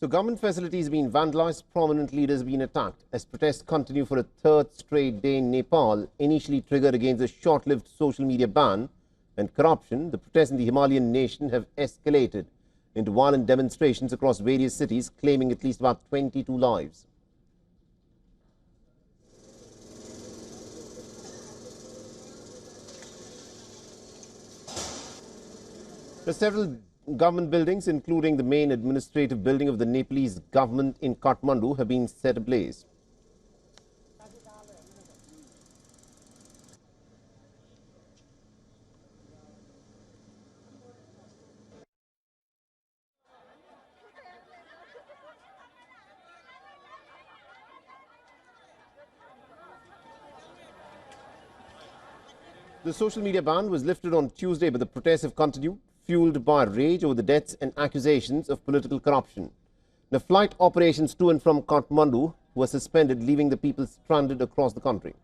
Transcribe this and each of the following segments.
So government facilities have been vandalized, prominent leaders have been attacked as protests continue for a third straight day in Nepal. Initially triggered against a short-lived social media ban and corruption, the protests in the Himalayan nation have escalated into violent demonstrations across various cities, claiming at least about 22 lives. Several government buildings, including the main administrative building of the Nepalese government in Kathmandu, have been set ablaze. The social media ban was lifted on Tuesday, but the protests have continued, fueled by rage over the deaths and accusations of political corruption. The flight operations to and from Kathmandu were suspended, leaving the people stranded across the country.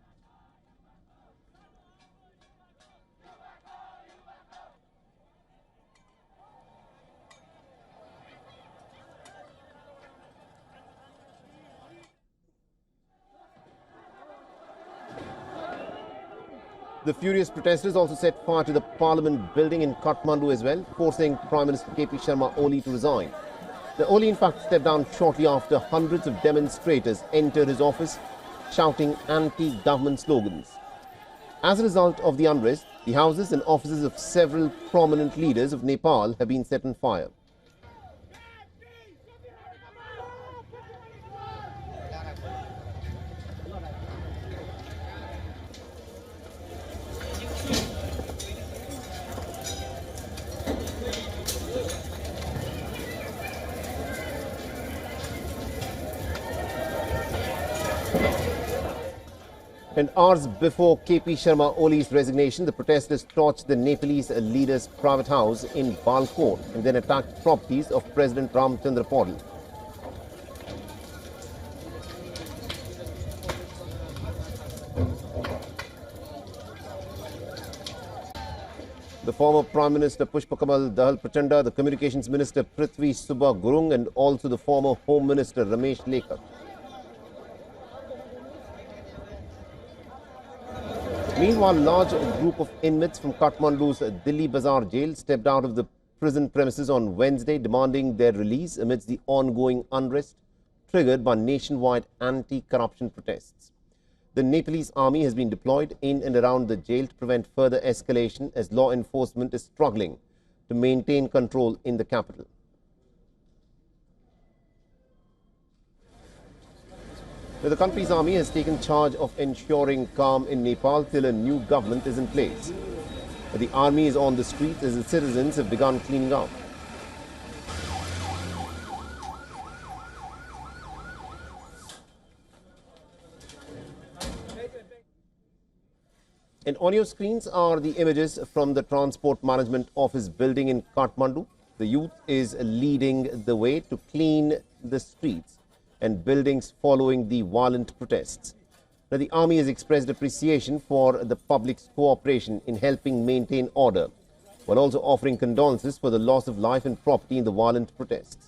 The furious protesters also set fire to the Parliament building in Kathmandu as well, forcing Prime Minister KP Sharma Oli to resign. The Oli, in fact, stepped down shortly after hundreds of demonstrators entered his office, shouting anti-government slogans. As a result of the unrest, the houses and offices of several prominent leaders of Nepal have been set on fire. And hours before KP Sharma Oli's resignation, the protesters torched the Nepalese leader's private house in Balkot and then attacked properties of President Ramchandra Paul. The former Prime Minister Pushpakamal Dahal Prachanda, the Communications Minister Prithvi Subha Gurung, and also the former Home Minister Ramesh Lekar. Meanwhile, a large group of inmates from Kathmandu's Delhi Bazaar jail stepped out of the prison premises on Wednesday, demanding their release amidst the ongoing unrest triggered by nationwide anti-corruption protests. The Nepalese army has been deployed in and around the jail to prevent further escalation as law enforcement is struggling to maintain control in the capital. The country's army has taken charge of ensuring calm in Nepal till a new government is in place. The army is on the streets as the citizens have begun cleaning up. And on your screens are the images from the Transport Management Office building in Kathmandu. The youth is leading the way to clean the streets and buildings following the violent protests. Now, the army has expressed appreciation for the public's cooperation in helping maintain order, while also offering condolences for the loss of life and property in the violent protests.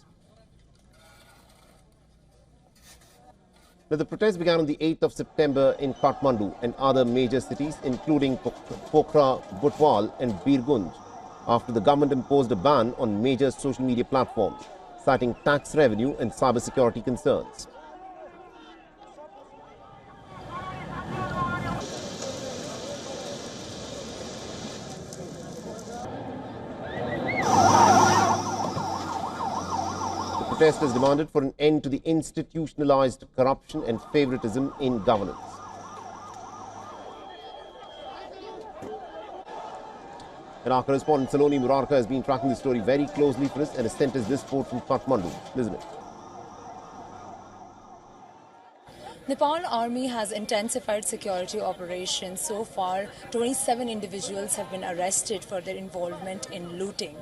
Now, the protests began on the 8th of September in Kathmandu and other major cities, including Pokhara, Butwal and Birgunj, after the government imposed a ban on major social media platforms, citing tax revenue and cybersecurity concerns. The protesters demanded for an end to the institutionalized corruption and favoritism in governance. And our correspondent Saloni Murarka has been tracking the story very closely for us and has sent us this report from Kathmandu. Listen it. Nepal Army has intensified security operations. So far, 27 individuals have been arrested for their involvement in looting.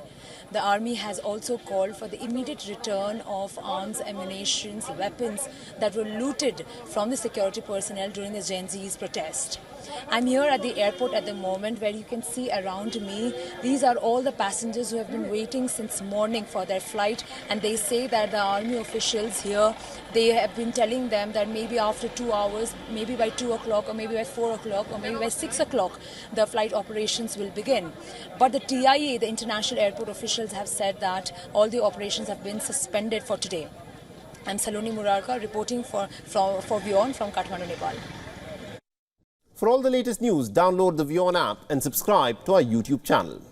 The army has also called for the immediate return of arms, ammunition, weapons that were looted from the security personnel during the Gen Z's protest. I'm here at the airport at the moment, where you can see around me, these are all the passengers who have been waiting since morning for their flight, and they say that the army officials here, they have been telling them that maybe after 2 hours, maybe by 2 o'clock or maybe by 4 o'clock or maybe by 6 o'clock, the flight operations will begin. But the TIA, the International Airport officials, have said that all the operations have been suspended for today. I'm Saloni Murarka reporting for WION from Kathmandu, Nepal. For all the latest news, download the WION app and subscribe to our YouTube channel.